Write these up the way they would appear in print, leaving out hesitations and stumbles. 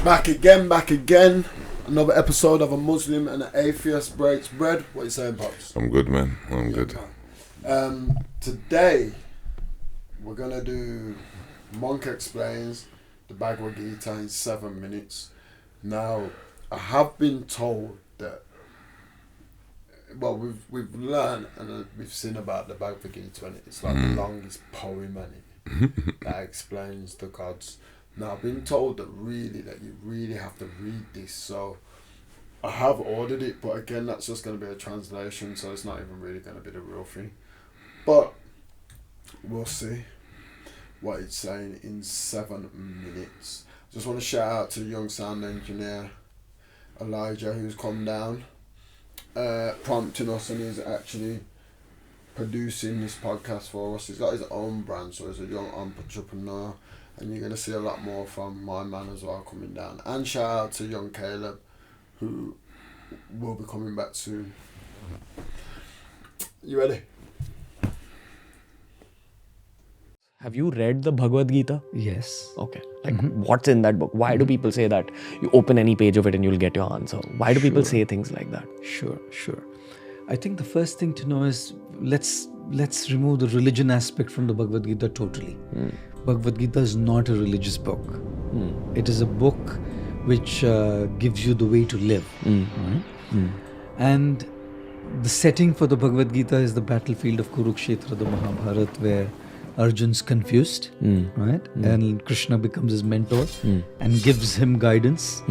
Back again. Another episode of A Muslim and an Atheist Breaks Bread. What are you saying, Pops? I'm good, man. I'm good. Today, we're going to do Monk Explains the Bhagawad Gita in 7 minutes. Now, I have been told that, well, we've learned and we've seen about the Bhagavad Gita, and it's like the longest poem that explains the gods. Now, I've been told that you really have to read this, so I have ordered it, but again, that's just going to be a translation, so it's not even really going to be the real thing. But we'll see what it's saying in 7 minutes. Just want to shout out to the young sound engineer, Elijah, who's come down, prompting us, and he's actually producing this podcast for us. He's got his own brand, so he's a young entrepreneur. And you're going to see a lot more from my man as well coming down. And shout out to young Caleb, who will be coming back soon. You ready? Have you read the Bhagawad Gita? Yes. Okay. Like, what's in that book? Why do people say that? You open any page of it and you'll get your answer. Why do people say things like that? Sure. I think the first thing to know is let's remove the religion aspect from the Bhagavad Gita totally. Bhagavad Gita is not a religious book. It is a book which gives you the way to live. Right? And the setting for the Bhagavad Gita is the battlefield of Kurukshetra, the Mahabharata, where Arjun's confused, right? And Krishna becomes his mentor and gives him guidance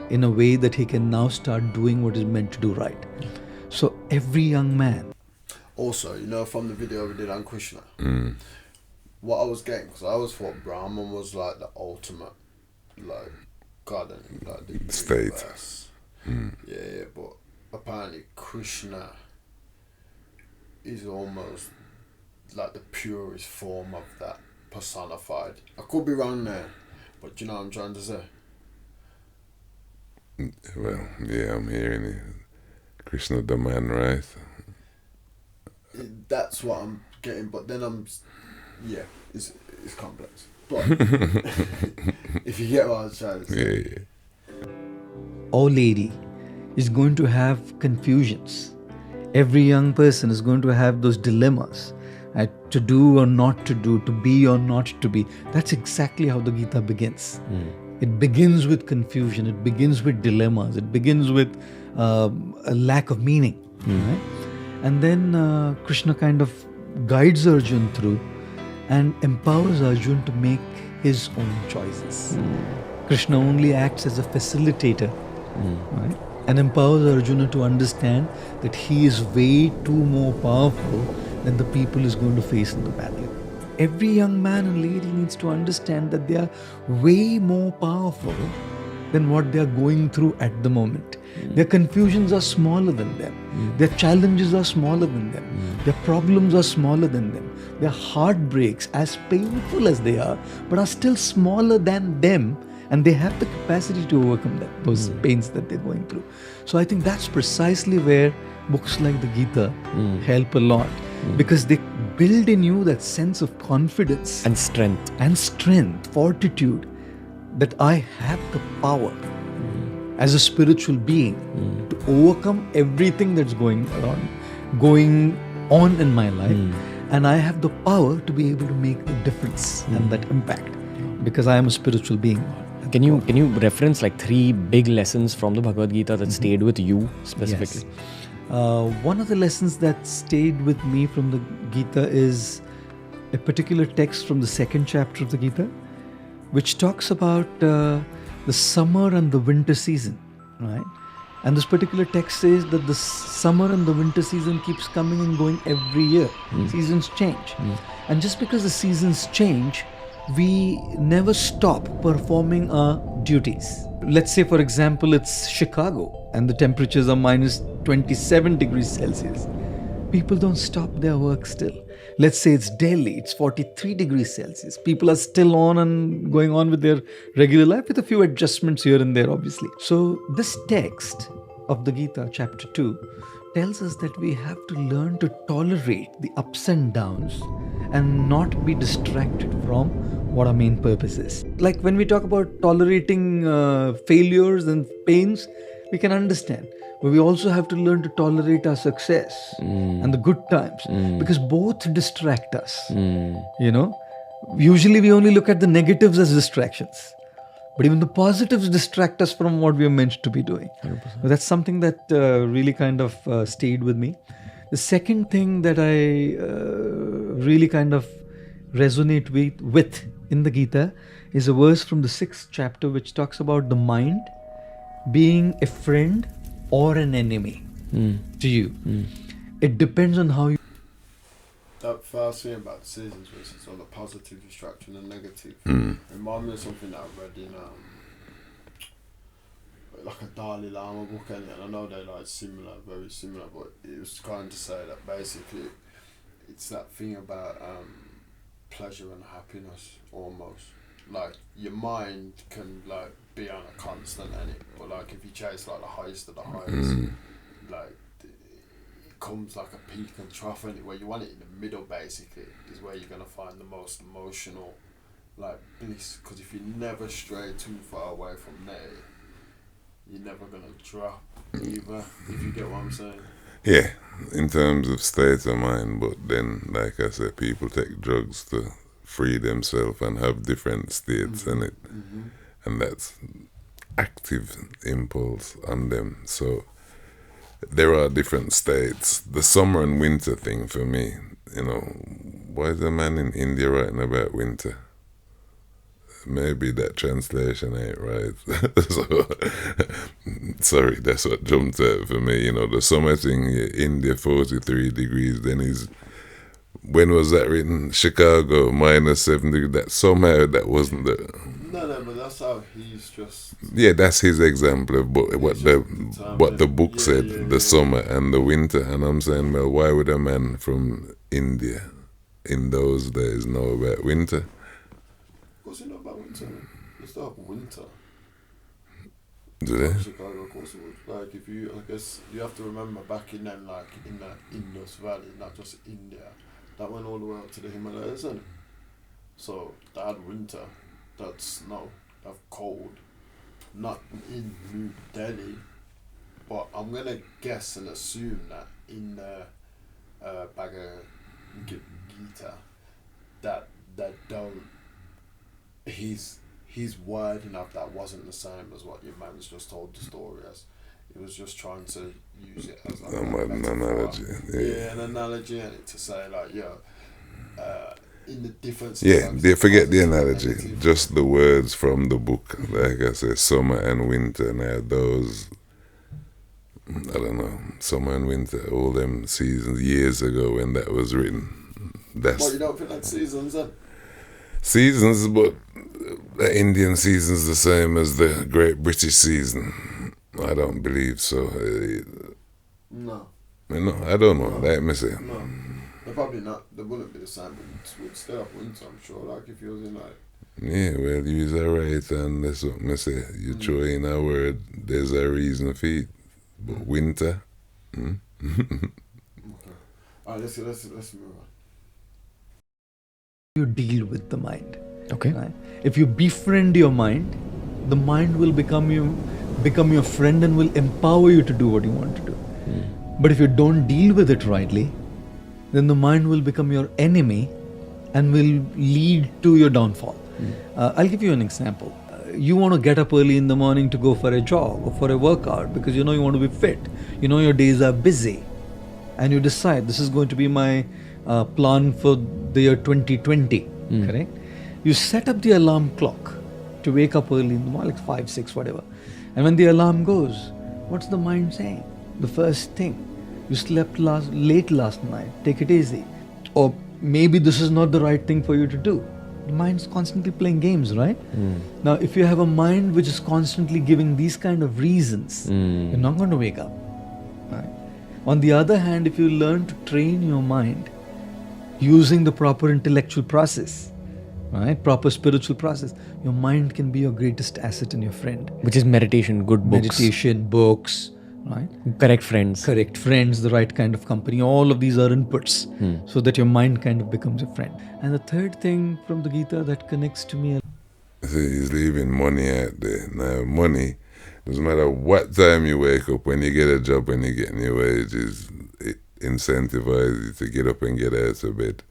in a way that he can now start doing what is meant to do right. So every young man. Also, from the video we did on Krishna, what I was getting, because I always thought Brahman was like the ultimate, like, God, and like the State. universe. Yeah, but apparently Krishna is almost like the purest form of that personified. I could be wrong there, but you know what I'm trying to say? Well, yeah, I'm hearing it. Krishna the man, right? That's what I'm getting, but then it's complex. But if you get what I was trying to say. Yeah. Or lady is going to have confusions. Every young person is going to have those dilemmas. To do or not to do, to be or not to be. That's exactly how the Gita begins. It begins with confusion, it begins with dilemmas, it begins with a lack of meaning. Right? And then Krishna kind of guides Arjun through and empowers Arjun to make his own choices. Krishna only acts as a facilitator, right? And empowers Arjuna to understand that he is way too more powerful than the people is going to face in the battle. Every young man and lady needs to understand that they are way more powerful than what they are going through at the moment. Their confusions are smaller than them. Their challenges are smaller than them. Their problems are smaller than them. Their heartbreaks, as painful as they are, but are still smaller than them, and they have the capacity to overcome those pains that they're going through. So I think that's precisely where books like the Gita help a lot, because they build in you that sense of confidence And strength. fortitude, that I have the power as a spiritual being to overcome everything that's going on in my life, and I have the power to be able to make the difference and that impact, because I am a spiritual being. Can you reference like 3 big lessons from the Bhagavad Gita that stayed with you specifically? Yes. One of the lessons that stayed with me from the Gita is a particular text from the 2nd chapter of the Gita, which talks about the summer and the winter season, right? And this particular text says that the summer and the winter season keeps coming and going every year. Seasons change. And just because the seasons change, we never stop performing our duties. Let's say, for example, it's Chicago and the temperatures are minus 27 degrees Celsius. People don't stop their work still. Let's say it's Delhi, it's 43 degrees Celsius. People are still on and going on with their regular life with a few adjustments here and there, obviously. So this text of the Gita, chapter 2, tells us that we have to learn to tolerate the ups and downs and not be distracted from what our main purpose is. Like when we talk about tolerating failures and pains, we can understand. But we also have to learn to tolerate our success and the good times, because both distract us. You know, usually we only look at the negatives as distractions, but even the positives distract us from what we are meant to be doing. 100%. That's something that really kind of stayed with me. The second thing that I really kind of resonate with in the Gita is a verse from the 6th chapter which talks about the mind being a friend or an enemy to you. It depends on how you... That first thing about the seasons was it's on the positive distraction and negative. Remind me of something that I read in like a Dalai Lama book, and I know they're like similar, very similar, but it was trying to say that basically it's that thing about pleasure and happiness almost. Like your mind can like be on a constant in it, but like if you chase like the highest of the highest, like it comes like a peak and trough, and where you want it in the middle basically is where you're gonna find the most emotional like bliss. Because if you never stray too far away from there, you're never gonna drop either. If you get what I'm saying. Yeah, in terms of state of mind, but then, like I said, people take drugs to free themselves and have different states in it, and that's active impulse on them. So there are different states. The summer and winter thing for me, you know, why is a man in India writing about winter? Maybe that translation ain't right. So, sorry, that's what jumped out for me. You know, the summer thing, India 43 degrees, then when was that written? Chicago -7 degrees. That somehow that wasn't the... No, but that's how he's just... Yeah, that's his example of what the book said, the summer and the winter. And I'm saying, well, why would a man from India in those days know about winter? Of course you know about winter. They still have winter. Do they? Chicago, of course it would. Like if you, I guess you have to remember back in then, like in the Indus Valley, not just India, that went all the way up to the Himalayas, isn't it? So they had winter, that's snow, they have cold. Not in New Delhi, but I'm gonna guess and assume that in the Bhagawad Gita, that don't. He's word enough that wasn't the same as what your man's just told the story as. He was just trying to use it as like an analogy. Yeah, an analogy, and to say like, in the difference. Yeah, they forget the analogy. Just the words from the book. Like I said, summer and winter. Now those, I don't know, summer and winter, all them seasons years ago when that was written. Well, you don't think that's seasons then? Seasons, but the Indian season's the same as the Great British season. I don't believe so. No. I don't know. Let me say. No. They're probably not. They wouldn't be the same, but we'd still have winter, I'm sure. Like if you was in like... Yeah, well, you's alright, and that's what I say. You throw in a word, there's a reason for it. But winter? Okay. Alright, let's move on. You deal with the mind. Okay. Right? If you befriend your mind, the mind will become your friend and will empower you to do what you want to do. But if you don't deal with it rightly, then the mind will become your enemy and will lead to your downfall. I'll give you an example. You want to get up early in the morning to go for a jog or for a workout because you know you want to be fit. You know your days are busy. And you decide this is going to be my plan for the year 2020, correct? You set up the alarm clock to wake up early in the morning, like 5, 6, whatever. And when the alarm goes, what's the mind saying? The first thing, you slept late last night, take it easy. Or maybe this is not the right thing for you to do. The mind's constantly playing games, right? Now, if you have a mind which is constantly giving these kind of reasons, you're not going to wake up. Right? On the other hand, if you learn to train your mind using the proper intellectual process, right, proper spiritual process, your mind can be your greatest asset and your friend. Which is meditation, good books. Meditation, books, right? Correct friends. Correct friends, the right kind of company. All of these are inputs so that your mind kind of becomes a friend. And the third thing from the Gita that connects to me. So he's leaving money out there. Now, money, doesn't matter what time you wake up, when you get a job, when you get your wages, it incentivizes you to get up and get out of bed.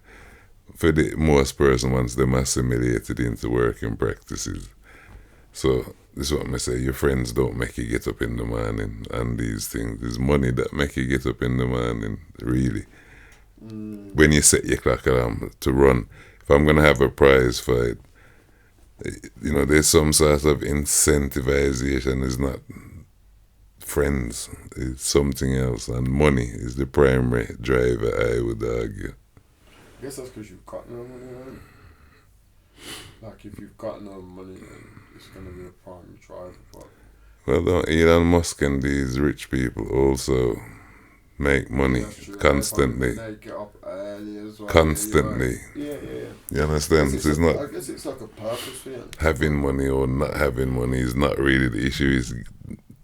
For the most person, once them assimilated into working practices. So this is what I say, your friends don't make you get up in the morning, and these things. It's money that make you get up in the morning, really. When you set your clock alarm to run, if I'm going to have a prize fight, you know, there's some sort of incentivization. It's not friends, it's something else, and money is the primary driver, I would argue. I guess that's because you've got no money, right? Like, if you've got no money, then it's going to be a primary driver. But Well, don't Elon Musk and these rich people also make money that's true. constantly? They get up early as well. Constantly. Yeah. You understand? It's I not guess it's like a purpose for you. having money or not having money is not really the issue. It's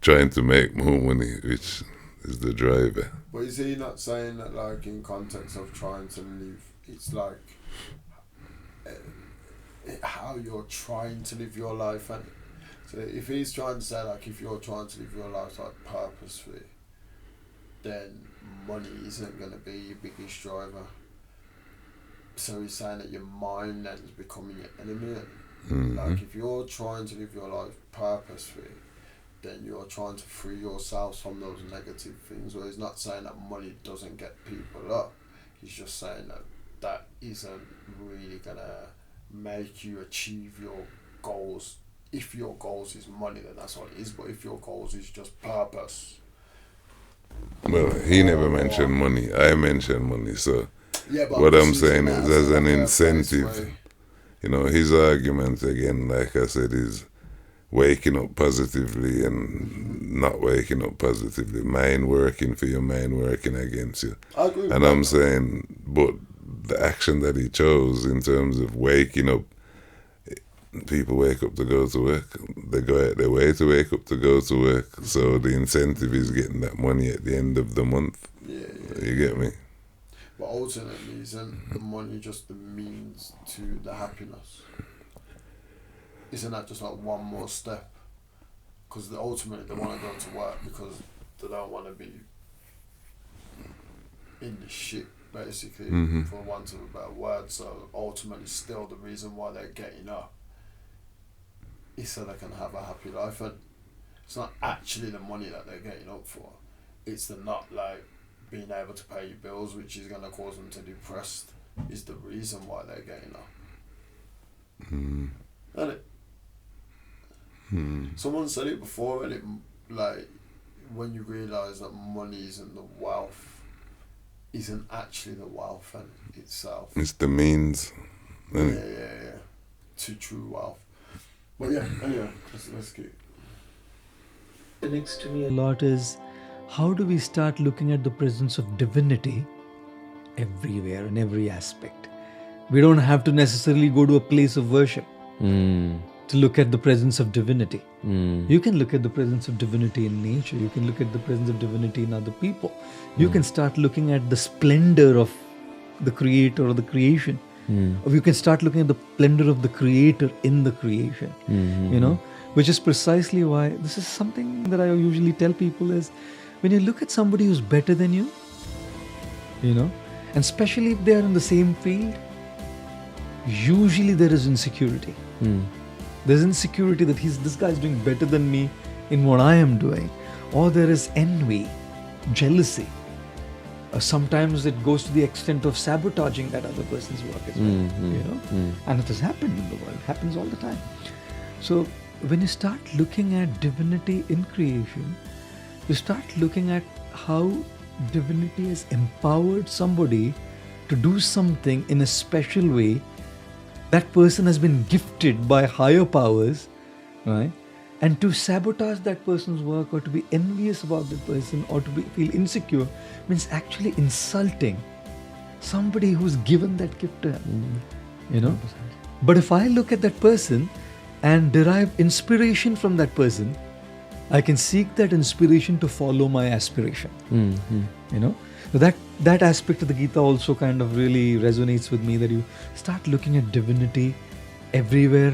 trying to make more money, which is the driver. But is he not saying that, like, in context of trying to live, it's like how you're trying to live your life? And so if he's trying to say, like, if you're trying to live your life, like, purposefully, then money isn't going to be your biggest driver. So he's saying that your mind then is becoming your enemy. Like, if you're trying to live your life purposefully, then you're trying to free yourself from those negative things. Where he's not saying that money doesn't get people up. He's just saying that that isn't really going to make you achieve your goals. If your goals is money, then that's what it is. But if your goals is just purpose. Well, he never mentioned money. I mentioned money, so Yeah, but what I'm just saying using is, that as an like a incentive, place where- you know, his argument again, like I said, is waking up positively and not waking up positively. Mind working for you, mind working against you. I agree with And that. I'm saying, but the action that he chose in terms of waking up, people wake up to go to work. They go out their way to wake up to go to work. So the incentive is getting that money at the end of the month. Yeah. You get me? But ultimately, isn't the money just the means to the happiness? Isn't that just like one more step? Because ultimately they want to go to work because they don't want to be in the shit, basically, for want of a better word. So ultimately, still the reason why they're getting up is so they can have a happy life. And it's not actually the money that they're getting up for. It's the not, like, being able to pay your bills, which is going to cause them to be depressed, is the reason why they're getting up. Isn't it? Someone said it before, and it, like, when you realise that money isn't the wealth, isn't actually the wealth in itself. It's the means. Yeah. To true wealth. But yeah, anyway, let's keep. Connects to me a lot is, how do we start looking at the presence of divinity everywhere in every aspect? We don't have to necessarily go to a place of worship to look at the presence of divinity. You can look at the presence of divinity in nature. You can look at the presence of divinity in other people. You can start looking at the splendor of the creator or the creation. Or you can start looking at the splendor of the creator in the creation. You know, which is precisely why this is something that I usually tell people is, when you look at somebody who's better than you, you know, and especially if they are in the same field, usually there is insecurity. There's insecurity that this guy is doing better than me in what I am doing. Or there is envy, jealousy. Sometimes it goes to the extent of sabotaging that other person's work as well. You know, and it has happened in the world. It happens all the time. So when you start looking at divinity in creation, you start looking at how divinity has empowered somebody to do something in a special way. That person has been gifted by higher powers, right? And to sabotage that person's work, or to be envious about that person, or to feel insecure, means actually insulting somebody who's given that gift to him. You know? But if I look at that person and derive inspiration from that person, I can seek that inspiration to follow my aspiration. You know, so that aspect of the Gita also kind of really resonates with me, that you start looking at divinity everywhere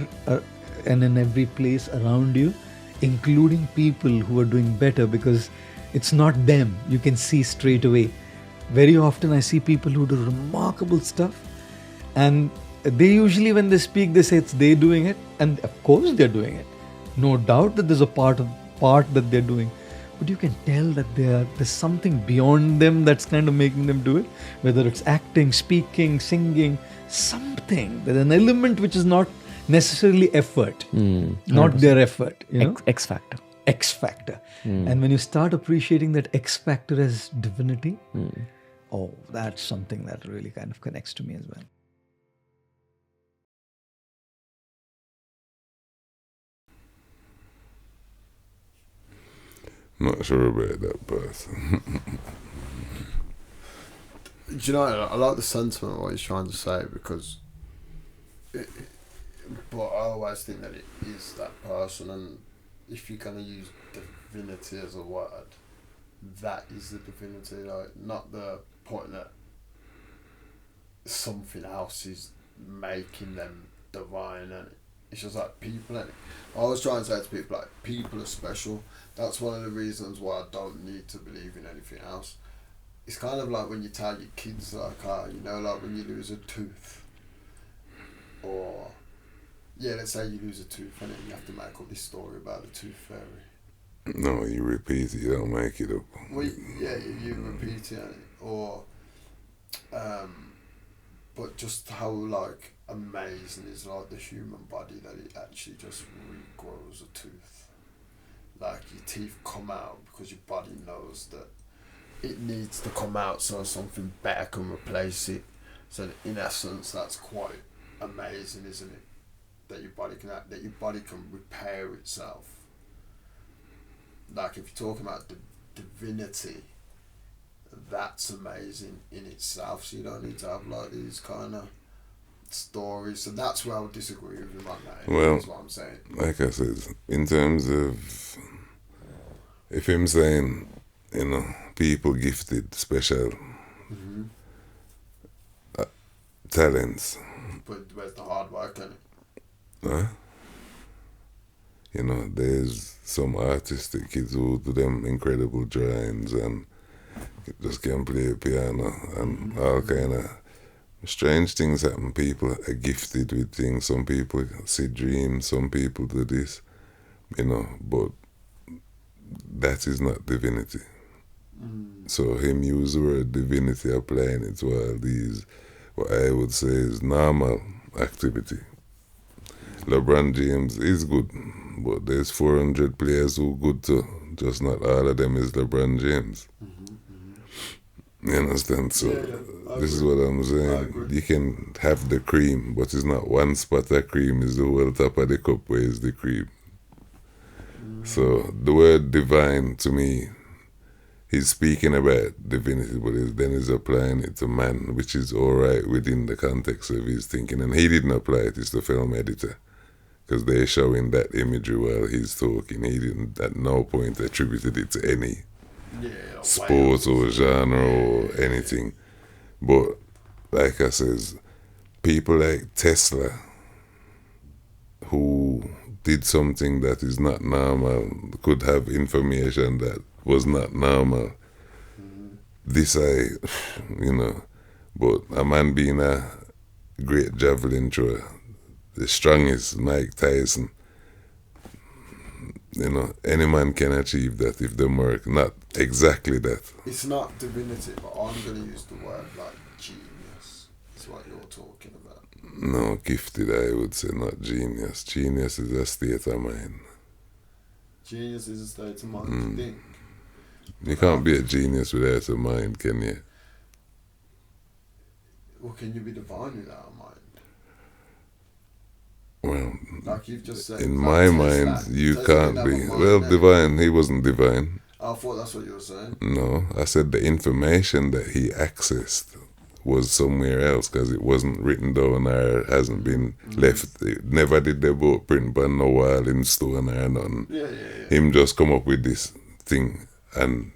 and in every place around you, including people who are doing better, because it's not them. You can see straight away. Very often I see people who do remarkable stuff, and they usually, when they speak, they say it's they doing it, and of course they're doing it. No doubt that there's a part that they're doing, but you can tell that there's something beyond them that's kind of making them do it. Whether it's acting, speaking, singing, something. There's an element which is not necessarily effort, not their effort. You know? X factor. X factor. And when you start appreciating that X factor as divinity, oh, that's something that really kind of connects to me as well. Not sure about that, but Do you know, I like the sentiment of what he's trying to say, because but I always think that it is that person, and if you're going to use divinity as a word, that is the divinity, like, not the point that something else is making them divine, and it's just like people, and I always try and say to people, like, people are special. That's one of the reasons why I don't need to believe in anything else. It's kind of like when you tell your kids, like, you know, like when you lose a tooth, or yeah, let's say you lose a tooth, and then you have to make up this story about the tooth fairy. no, you repeat it, you don't make it up. Well, yeah, you repeat it, or but just how, like, amazing is, like, the human body, that it actually just regrows a tooth. Like, your teeth come out because your body knows that it needs to come out so something better can replace it. So in essence, that's quite amazing, isn't it? That your body can repair itself. Like, if you're talking about divinity, that's amazing in itself. So you don't need to have, like, these kind of stories. So that's where I would disagree with him on that. Well, that's what I'm saying. Like I said, in terms of, if him saying, you know, people gifted special talents, But where's the hard work in it? huh? You know, there's some artistic kids who do them incredible drawings and just can play piano and all kind of strange things happen. People are gifted with things. Some people see dreams. Some people do this, you know, but that is not divinity. So him use the word divinity, applying it to all these, what I would say is normal activity. LeBron James is good, but there's 400 players who good too. Just not all of them is LeBron James. You understand? So this is what I'm saying. You can have the cream, but it's not one spot of cream. It's the whole top of the cup where is the cream. So the word divine, to me, he's speaking about divinity, but then he's applying it to man, which is all right within the context of his thinking. And he didn't apply it, it's the film editor, because they're showing that imagery while he's talking. He didn't at no point attributed it to any sport or genre or anything. But like I says, people like Tesla, who did something that is not normal, could have information that was not normal. This you know, but a man being a great javelin thrower, the strongest, Mike Tyson, you know, any man can achieve that if they work. Not exactly that. It's not divinity, but I'm going to use the word, like, genius. That's what you're talking about. No, gifted, I would say, not genius. Genius is a state of mind. Genius is a state of mind, you think? You can't be a genius without a mind, can you? Well, can you be divine without a mind? Well, Like you've just said. in like my Tesla. mind, you Tesla can't didn't have be. a mind, Well, did he? divine, he wasn't divine. I thought that's what you were saying. No, I said the information that he accessed was somewhere else because it wasn't written down or hasn't been left. It never did the book print but no wall in stone or nothing. Him just come up with this thing and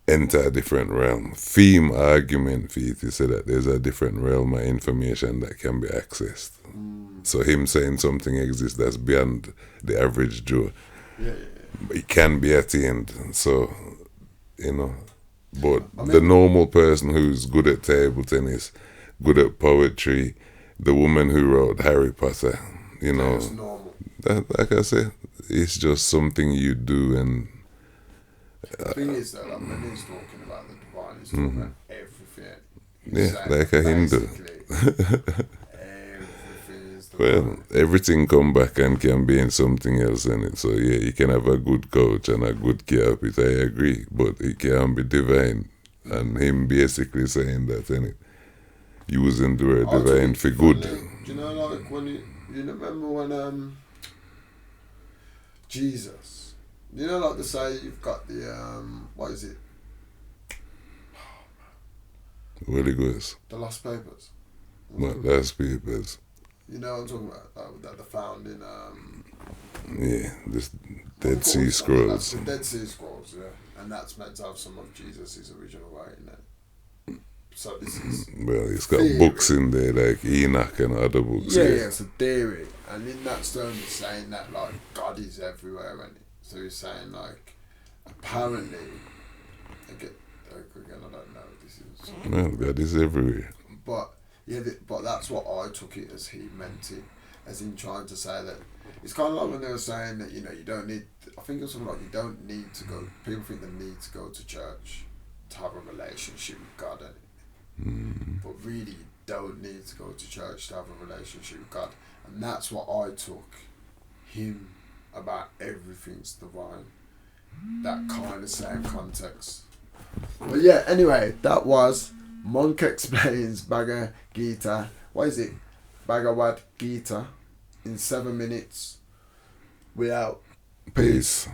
enter a different realm. Theme argument for you to say that there's a different realm of information that can be accessed. So him saying something exists that's beyond the average Joe. It can be attained. So, you know, but the normal person who's good at table tennis, good at poetry, the woman who wrote Harry Potter, you know, It's normal. that, like I said, it's just something you do. And The thing is that, like, when he's talking about the divine, he's talking about everything. He's yeah, saying like a Hindu. basically, everything is divine. Well, everything come back and can be in something else in it. So yeah, you can have a good coach and a good carpet, I agree, but it can be divine. And him basically saying that in it, using the word I took divine it for differently. good. Do you know, like, when you remember when Jesus, you know, like they say you've got the what is it, Holy Ghost. the lost papers. What last papers? You know what I'm talking about? That they found in Yeah, this what Dead they Sea call it? Scrolls. The Dead Sea Scrolls, yeah, and that's meant to have some of Jesus' original writing there. So this is Well, it's got theory. books in there like Enoch and other books. yeah, it's a theory, and in that stone it's saying that like God is everywhere, and so he's saying like apparently, again I don't know. This is Well, God is everywhere. But yeah, but that's what I took it as. He meant it as in trying to say that it's kind of like when they were saying that, you know, you don't need. I think it was something like you don't need to go. People think they need to go to church to have a relationship with God, but really you don't need to go to church to have a relationship with God, and that's what I took him about everything's divine. That kind of same context. But yeah, anyway, that was Monk Explains Bhagavad Gita. What is it? Bhagawad Gita in 7 minutes. We out. Peace.